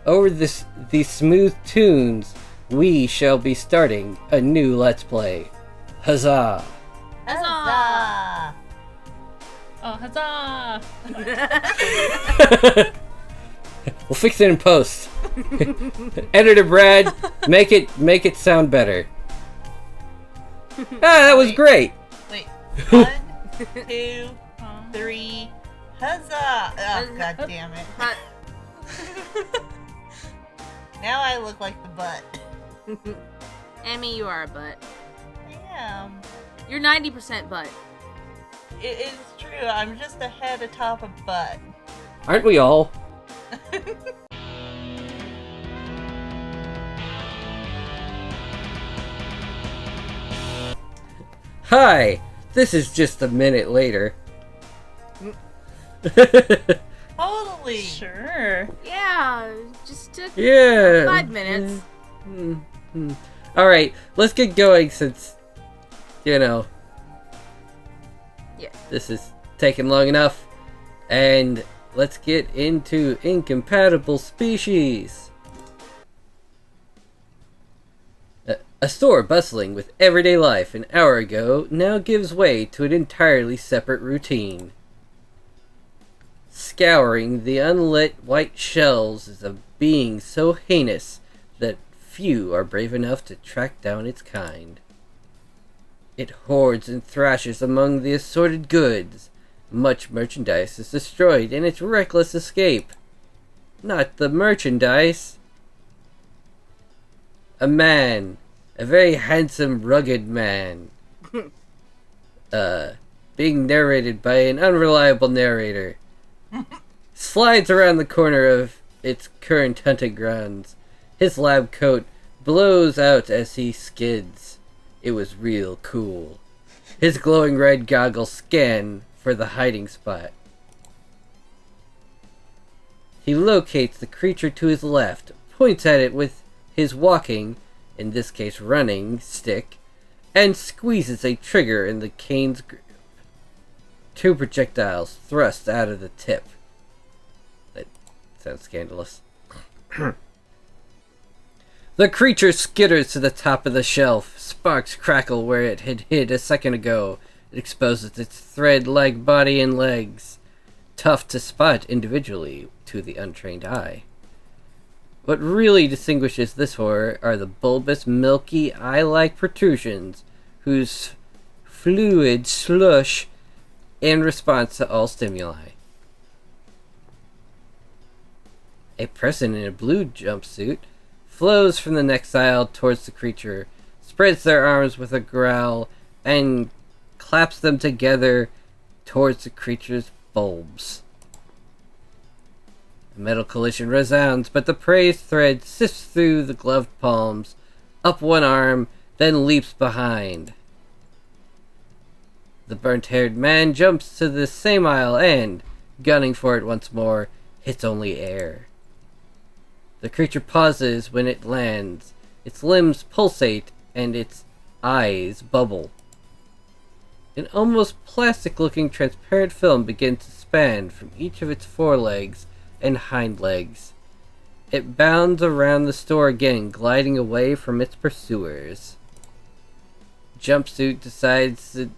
Over these smooth tunes, we shall be starting a new Let's Play. Huzzah! Huzzah! Oh, huzzah! We'll fix it in post. Editor Brad, make it sound better. That was great. Wait, 1, 2, 3, huzzah! Oh, god damn it. Now I look like the butt. Emmy, you are a butt. I am. You're 90% butt. It is true, I'm just a head atop a butt. Aren't we all? Hi, this is just a minute later. Totally. Sure. Yeah, just took 5 minutes. Alright, let's get going since, Yeah. this is taking long enough. And let's get into Incompatible Species. A store bustling with everyday life an hour ago now gives way to an entirely separate routine. Scouring the unlit white shelves is a being so heinous that few are brave enough to track down its kind. It hoards and thrashes among the assorted goods. Much merchandise is destroyed in its reckless escape. Not the merchandise. A man, a very handsome, rugged man, being narrated by an unreliable narrator, slides around the corner of its current hunting grounds. His lab coat blows out as he skids. It was real cool. His glowing red goggles scan for the hiding spot. He locates the creature to his left, points at it with his walking, in this case running, stick, and squeezes a trigger in the cane's grip. 2 projectiles thrust out of the tip. That sounds scandalous. The creature skitters to the top of the shelf. Sparks crackle where it had hid a second ago. It exposes its thread-like body and legs. Tough to spot individually to the untrained eye. What really distinguishes this horror are the bulbous, milky, eye-like protrusions, whose fluid slush in response to all stimuli. A person in a blue jumpsuit flows from the next aisle towards the creature, spreads their arms with a growl, and claps them together towards the creature's bulbs. A metal collision resounds, but the prey's thread sifts through the gloved palms, up one arm, then leaps behind. The burnt-haired man jumps to the same aisle and, gunning for it once more, hits only air. The creature pauses when it lands. Its limbs pulsate and its eyes bubble. An almost plastic-looking transparent film begins to span from each of its forelegs and hind legs. It bounds around the store again, gliding away from its pursuers. Jumpsuit decides the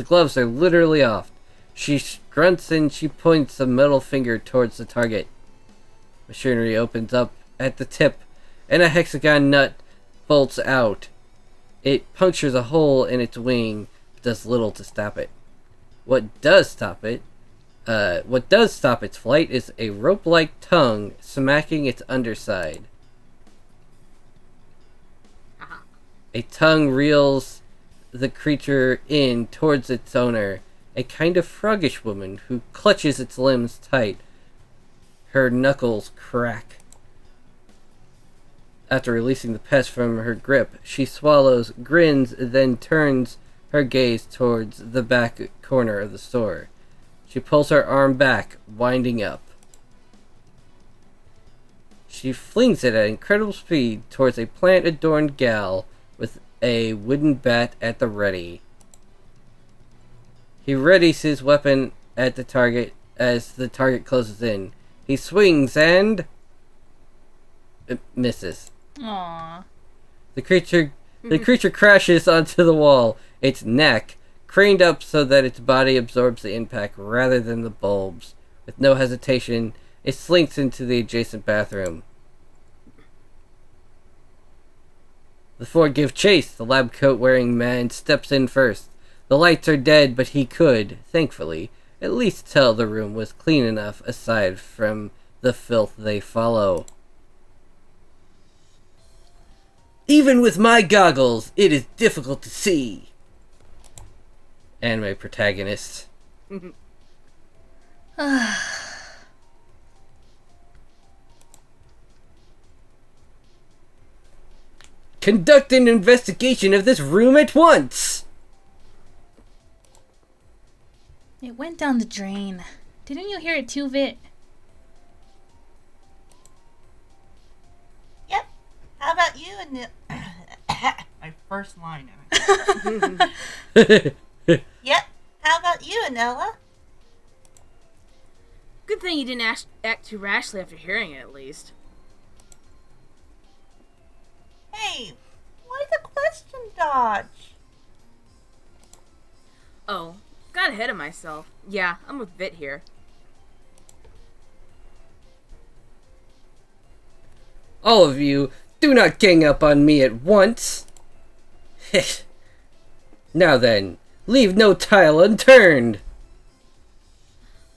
gloves are literally off. She grunts and she points a middle finger towards the target. Machinery opens up at the tip, and a hexagon nut bolts out. It punctures a hole in its wing, but does little to stop it. What does stop its flight is a rope-like tongue smacking its underside. A tongue reels the creature in towards its owner, a kind of froggish woman who clutches its limbs tight. Her knuckles crack. After releasing the pest from her grip, she swallows, grins, then turns her gaze towards the back corner of the store. She pulls her arm back, winding up. She flings it at incredible speed towards a plant-adorned gal with a wooden bat at the ready. He readies his weapon at the target as the target closes in. He swings and... misses. Aww. The creature crashes onto the wall, its neck craned up so that its body absorbs the impact rather than the bulbs. With no hesitation, it slinks into the adjacent bathroom. The four give chase. The lab coat-wearing man steps in first. The lights are dead, but he could, thankfully, at least tell the room was clean enough aside from the filth they follow. Even with my goggles, it is difficult to see. Anime protagonist. Conduct an investigation of this room at once! It went down the drain. Didn't you hear it too, Vit? Yep. How about you and my first line. Yep. How about you, Anella? Good thing you didn't act too rashly after hearing it, at least. Hey, why the question dodge? Oh, got ahead of myself. Yeah, I'm with Vit here. All of you, do not gang up on me at once. Now then, leave no tile unturned.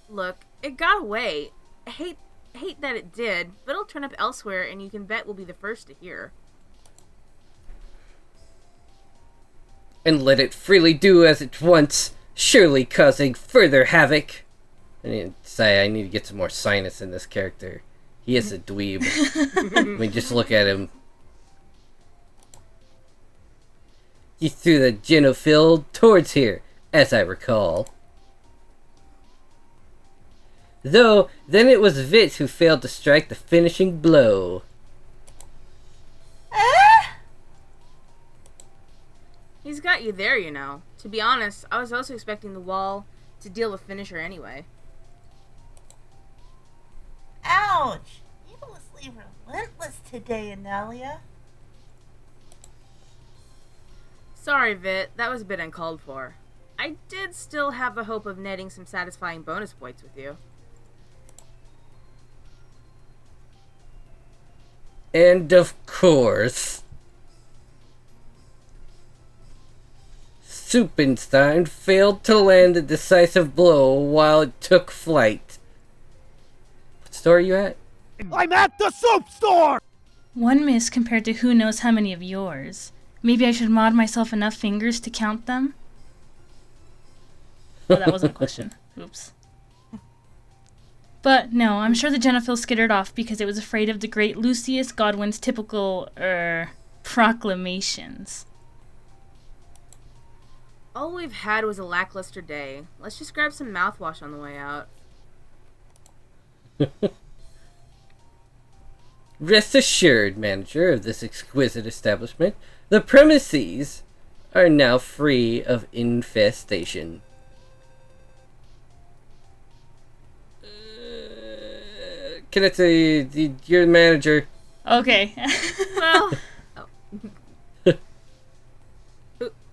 Look, it got away. Hate that it did, but it'll turn up elsewhere, and you can bet we'll be the first to hear. And let it freely do as it wants, surely causing further havoc. I need to say, I need to get some more sinus in this character. He is a dweeb. I mean, just look at him. You threw the genophil towards here, as I recall. Though, then it was Vit who failed to strike the finishing blow. He's got you there, you know. To be honest, I was also expecting the wall to deal the finisher anyway. Ouch! Needlessly relentless today, Anelia. Sorry, Vit. That was a bit uncalled for. I did still have the hope of netting some satisfying bonus points with you. And of course, Suppenstein failed to land a decisive blow while it took flight. What store are you at? I'm at the soap store! One miss compared to who knows how many of yours. Maybe I should mod myself enough fingers to count them? Oh, that wasn't a question. Oops. But no, I'm sure the genophil skittered off because it was afraid of the great Lucius Godwin's typical, proclamations. All we've had was a lackluster day. Let's just grab some mouthwash on the way out. Rest assured, manager of this exquisite establishment, the premises are now free of infestation. Konetsu, you're the manager. Okay. Well...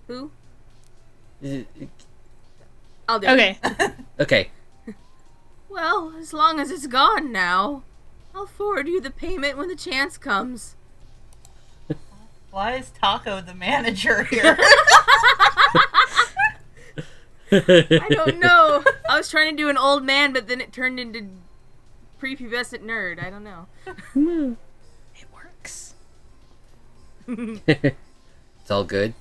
Who? I'll do Okay. it. Okay. Well, as long as it's gone now, I'll forward you the payment when the chance comes. Why is Taco the manager here? I don't know. I was trying to do an old man, but then it turned into prepubescent nerd. I don't know. It works. It's all good.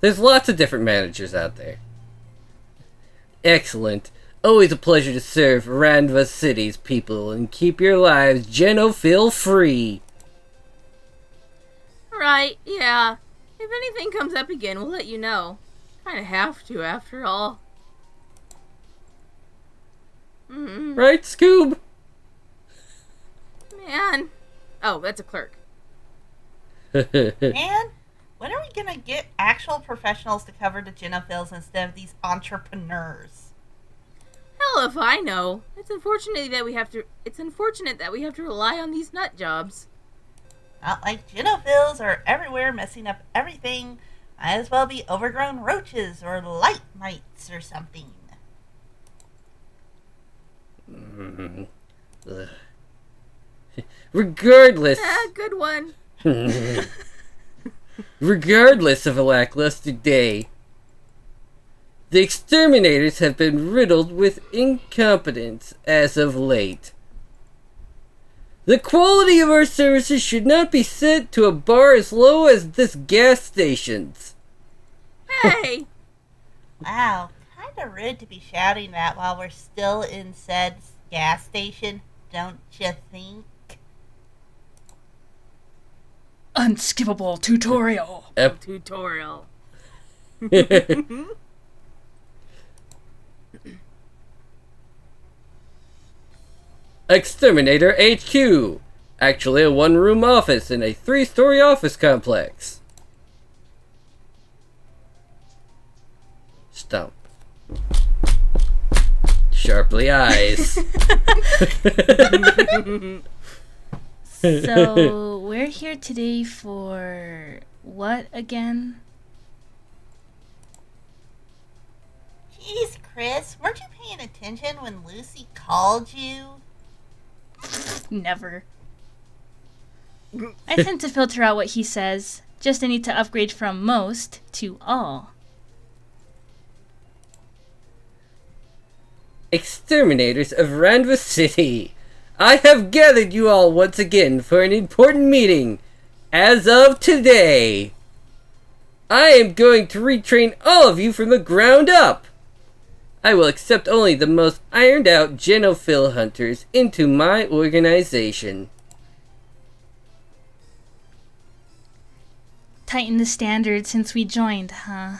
There's lots of different managers out there. Excellent. Always a pleasure to serve Randva City's people and keep your lives genophil free. Right, yeah. If anything comes up again, we'll let you know. Kinda have to, after all. Right, Scoob? Man. Oh, that's a clerk. Man, when are we gonna get actual professionals to cover the genophils instead of these entrepreneurs? Hell if I know. It's unfortunate that we have to rely on these nut jobs. Not like genophils are everywhere messing up everything. Might as well be overgrown roaches or light mites or something. Ugh. Regardless, Good one. regardless of a lackluster day, the exterminators have been riddled with incompetence as of late. The quality of our services should not be set to a bar as low as this gas station's. Hey! Wow, kinda rude to be shouting that while we're still in said gas station, don't you think? Unskippable tutorial. Tutorial. Exterminator HQ. Actually a one-room office in a 3-story office complex. Stump. Sharply eyes. So, we're here today for what again? Jeez, Chris, weren't you paying attention when Lucy called you? Never. I tend to filter out what he says. Just I need to upgrade from most to all. Exterminators of Ranva City. I have gathered you all once again for an important meeting. As of today, I am going to retrain all of you from the ground up. I will accept only the most ironed out genophil hunters into my organization. Tighten the standards since we joined, huh?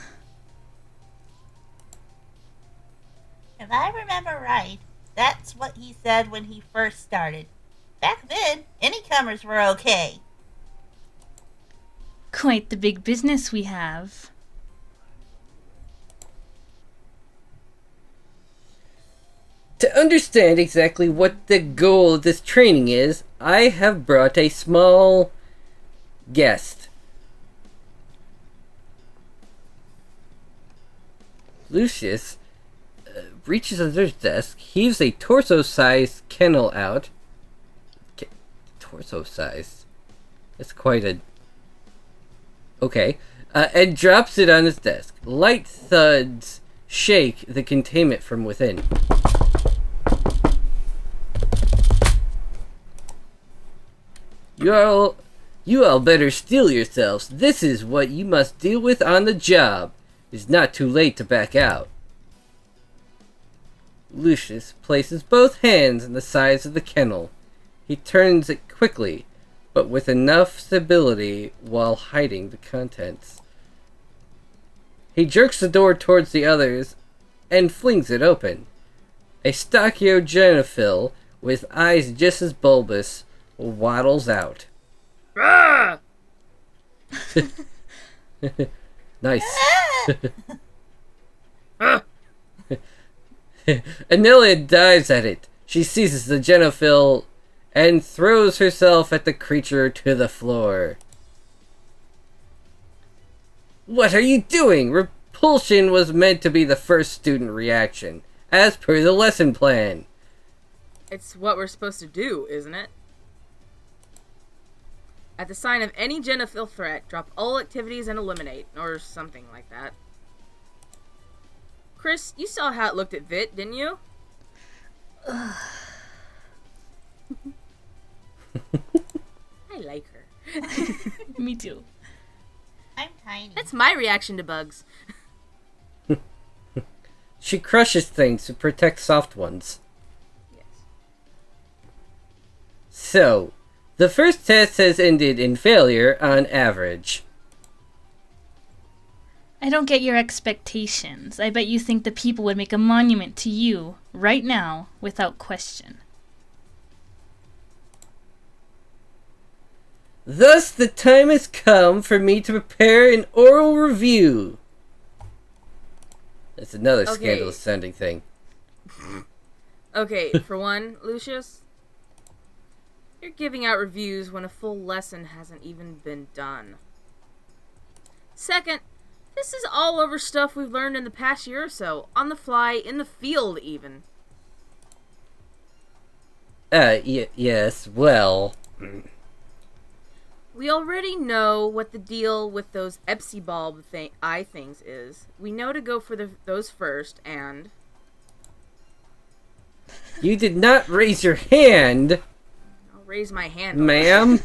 If I remember right, that's what he said when he first started. Back then, any comers were okay. Quite the big business we have. To understand exactly what the goal of this training is, I have brought a small guest. Lucius reaches under his desk, heaves a torso-sized kennel out. Torso-sized? That's quite a... Okay. And drops it on his desk. Light thuds shake the containment from within. You all better steel yourselves. This is what you must deal with on the job. It's not too late to back out. Lucius places both hands on the sides of the kennel. He turns it quickly, but with enough stability while hiding the contents. He jerks the door towards the others and flings it open. A stockio genophil with eyes just as bulbous waddles out. Ah! Nice. Anelia dives at it. She seizes the genophil and throws herself at the creature to the floor. What are you doing? Repulsion was meant to be the first student reaction, as per the lesson plan. It's what we're supposed to do, isn't it? At the sign of any genophil threat, drop all activities and eliminate, or something like that. Chris, you saw how it looked at Vit, didn't you? I like her. Me too. I'm tiny. That's my reaction to bugs. She crushes things to protect soft ones. Yes. So, the first test has ended in failure on average. I don't get your expectations. I bet you think the people would make a monument to you, right now, without question. Thus, the time has come for me to prepare an oral review. That's another Okay. scandalous sounding thing. Okay, for one, Lucius, You're giving out reviews when a full lesson hasn't even been done. Second, this is all over stuff we've learned in the past year or so, on the fly, in the field even. Yes, well... We already know what the deal with those Epsi bulb eye things is. We know to go for those first, and... You did not raise your hand, I'll raise my hand. ma'am.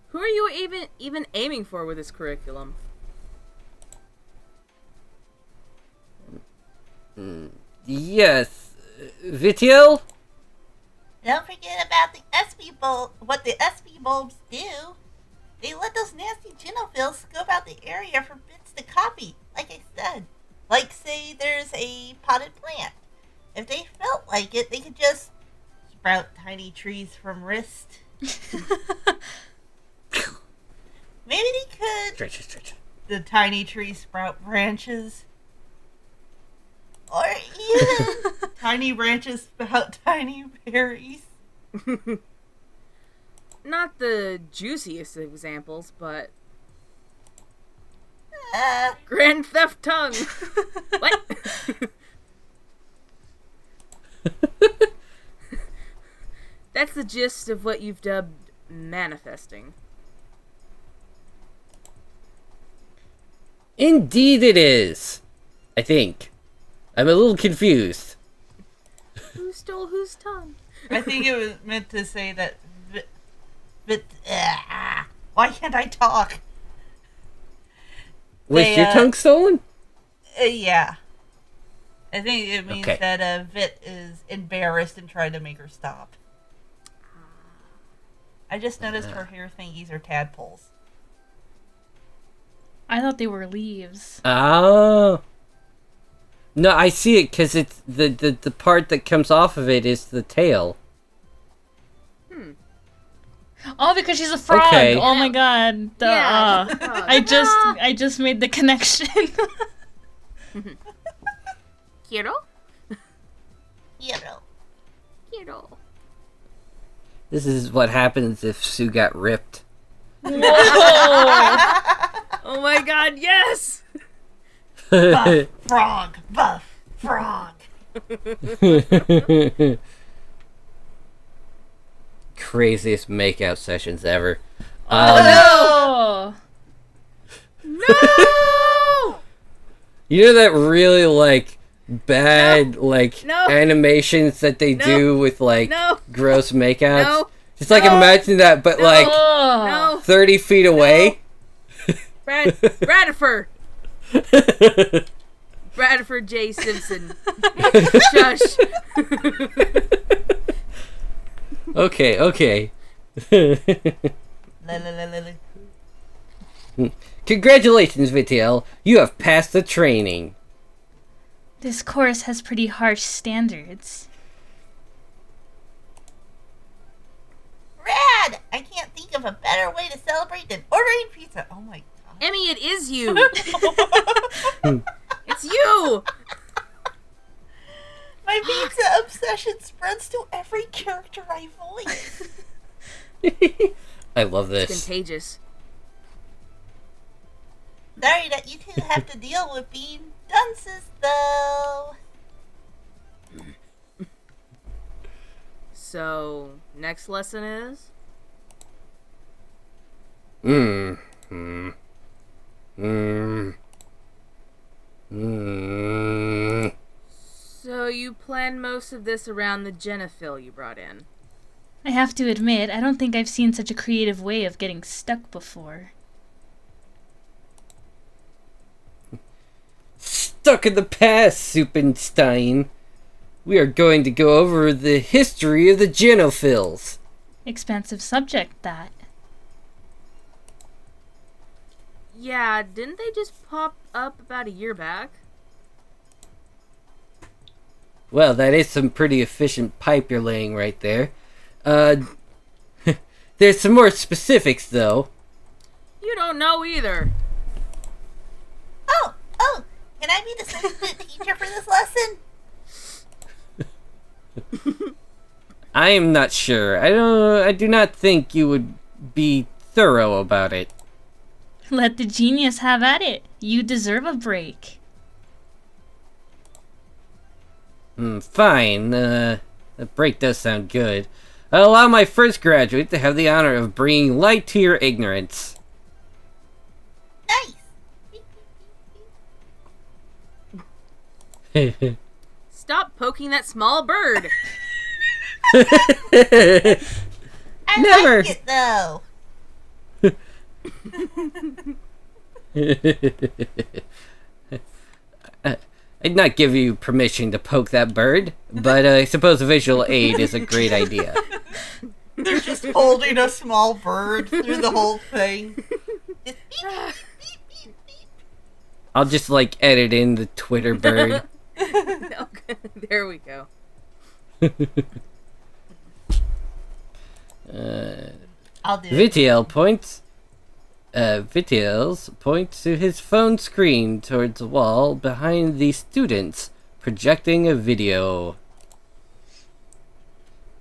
Who are you even aiming for with this curriculum? Yes. Vitiel? Don't forget about the SB bulb. What the SB bulbs do? They let those nasty genophils scope out the area for bits to copy. Like I said, like say there's a potted plant. If they felt like it, they could just sprout tiny trees from wrist. Maybe they could. Stretch. The tiny trees sprout branches. Or even tiny branches sprout tiny berries. Not the juiciest examples, but... Grand Theft Tongue! What? That's the gist of what you've dubbed manifesting. Indeed it is. I think. I'm a little confused. Who stole whose tongue? I think it was meant to say that. Why can't I talk? Was They, your tongue stolen? Yeah. I think it means Okay. that Vit is embarrassed and trying to make her stop. I just noticed her hair thingies are tadpoles. I thought they were leaves. Oh. No, I see it because it's the part that comes off of it is the tail. Oh, because she's a frog. Okay. Oh my god. Duh. Yeah, she's a frog. I just made the connection. Kiro? Hero. Kiro. This is what happens if Sue got ripped. Whoa. Oh my god, yes! Buff frog. Buff frog. Craziest makeout sessions ever. Oh. No! You know that really like bad like No. animations that they No. do with like No. gross makeouts? No. Just like No. imagine that, but No. like Oh. No! 30 feet away. Bradifer! Bradifer J. Simpson. Shush. Okay. La, la, la, la, la. Congratulations, Vitiel. You have passed the training. This course has pretty harsh standards. Rad! I can't think of a better way to celebrate than ordering pizza. Oh my god. Emmy, it is you. It's you. My pizza obsession spreads to every character I voice. I love It's this. contagious. Sorry that you two have to deal with being dunces, though. So, next lesson is? So you planned most of this around the genophil you brought in. I have to admit, I don't think I've seen such a creative way of getting stuck before. Stuck in the past, Suppenstein. We are going to go over the history of the genophils. Expansive subject, that. Yeah, didn't they just pop up about a year back? Well, that is some pretty efficient pipe you're laying right there. There's some more specifics, though. You don't know either. Oh, can I be the substitute teacher for this lesson? I am not sure. I do not think you would be thorough about it. Let the genius have at it. You deserve a break. Fine. The break does sound good. I'll allow my first graduate to have the honor of bringing light to your ignorance. Nice. Stop poking that small bird. I Never. like it though. I'd not give you permission to poke that bird, but I suppose a visual aid is a great idea. They're just holding a small bird through the whole thing. Just beep, beep, beep, beep. I'll just edit in the Twitter bird. Okay, there we go. I'll do it. Vitiels points to his phone screen towards the wall behind the students, projecting a video.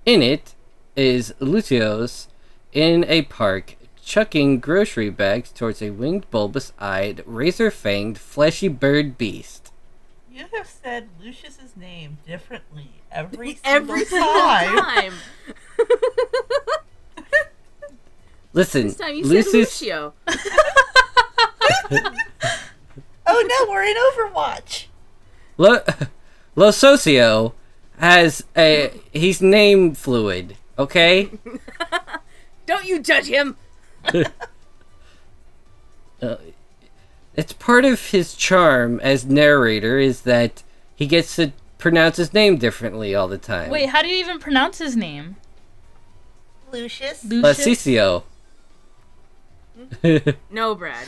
In it is Lucios in a park, chucking grocery bags towards a winged, bulbous-eyed, razor-fanged, fleshy bird beast. You have said Lucius's name differently every Every single single time. time. Listen, This time you Lucius, said Lucio. Oh no, we're in Overwatch. Lo Socio he's name fluid, okay? Don't you judge him. It's part of his charm as narrator is that he gets to pronounce his name differently all the time. Wait, how do you even pronounce his name? Lucius. Lucicio. No, Brad.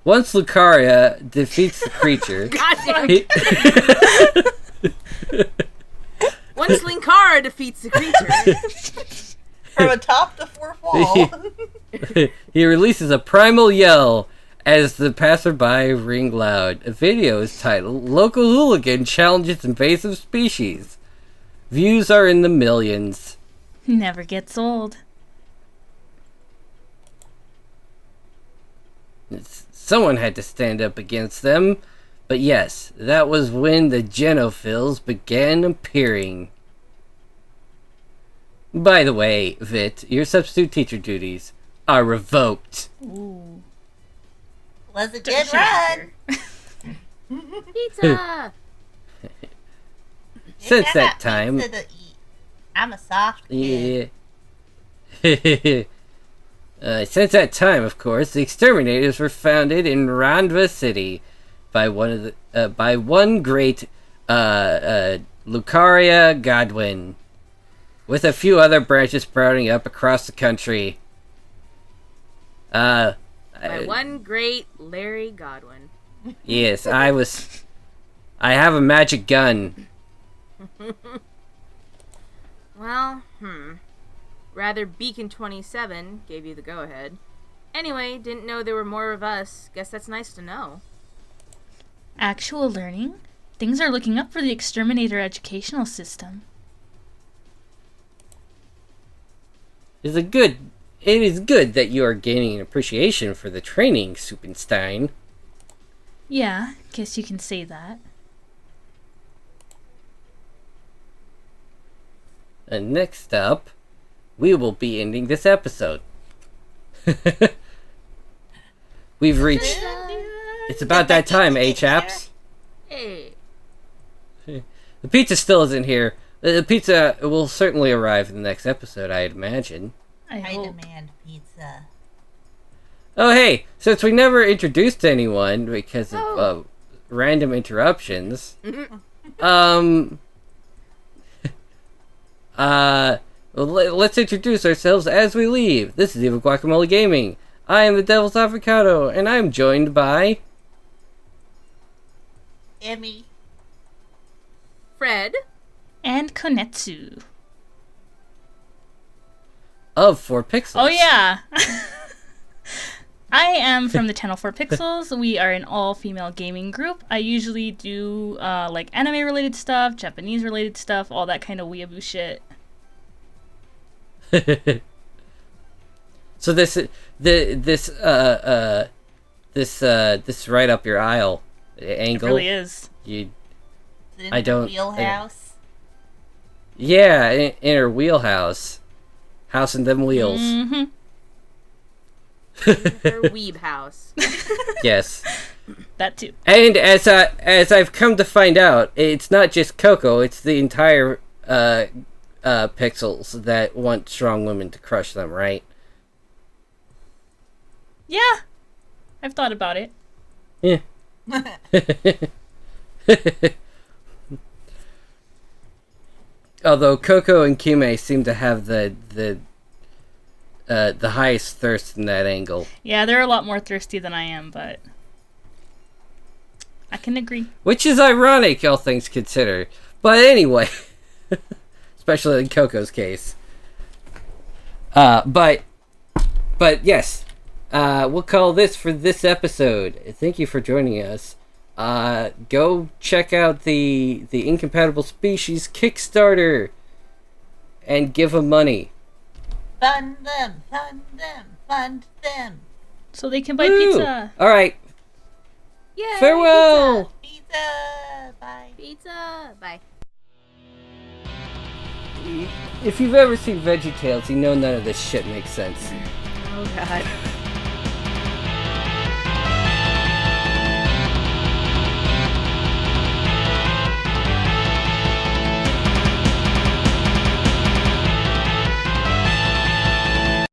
Once Lucaria defeats the creature, God damn. he, Once Linkara defeats the creature. From atop the fourth wall. he releases a primal yell as the passerby ring loud. A video is titled "Local Hooligan Challenges Invasive Species." Views are in the millions. Never gets old. Someone had to stand up against them. But yes, that was when the genophils began appearing. By the way, Vit, your substitute teacher duties are revoked. Ooh. Was a good run. Pizza. Since I that got time... pizza to eat. I'm a soft kid. Yeah. Since that time, of course, the exterminators were founded in Randva City by one great Lucaria Godwin, with a few other branches sprouting up across the country. By one great Larry Godwin. Yes, I have a magic gun. Well, Rather Beacon 27 gave you the go-ahead. Anyway, didn't know there were more of us. Guess that's nice to know. Actual learning? Things are looking up for the exterminator educational system. It is good that you are gaining an appreciation for the training, Suppenstein. Yeah, guess you can say that. And next up, we will be ending this episode. We've reached... It's about that time, chaps? Hey. The pizza still isn't here. The pizza will certainly arrive in the next episode, I'd imagine. I I hope. demand pizza. Oh, hey, since we never introduced anyone because of random interruptions, let's introduce ourselves as we leave. This is Evil Guacamole Gaming. I am the Devil's Avocado, and I am joined by... Emmy. Fred. And Konetsu. of 4 Pixels. Oh yeah! I am from the Channel 4 Pixels. We are an all-female gaming group. I usually do like anime-related stuff, Japanese-related stuff, all that kind of weeaboo shit. So this right up your aisle angle. It really is. You, Is it I in don't- the wheelhouse? yeah, in her wheelhouse, house and them wheels. Mm-hmm. Her weeb house. Yes. That too. And as I've come to find out, it's not just Coco; it's the entire Pixels that want strong women to crush them, right? Yeah. I've thought about it. Yeah. Although Coco and Kime seem to have the highest thirst in that angle, Yeah, they're a lot more thirsty than I am, but I can agree. which is ironic, all things considered. But anyway, especially in Coco's case. But yes, we'll call this for this episode. Thank you for joining us. Go check out the Incompatible Species Kickstarter and give them money. Fund them, fund them, fund them. So they can buy Woo! pizza. All right. Yay! Farewell. Pizza, bye. Pizza! Bye. If you've ever seen VeggieTales, you know none of this shit makes sense. Oh god.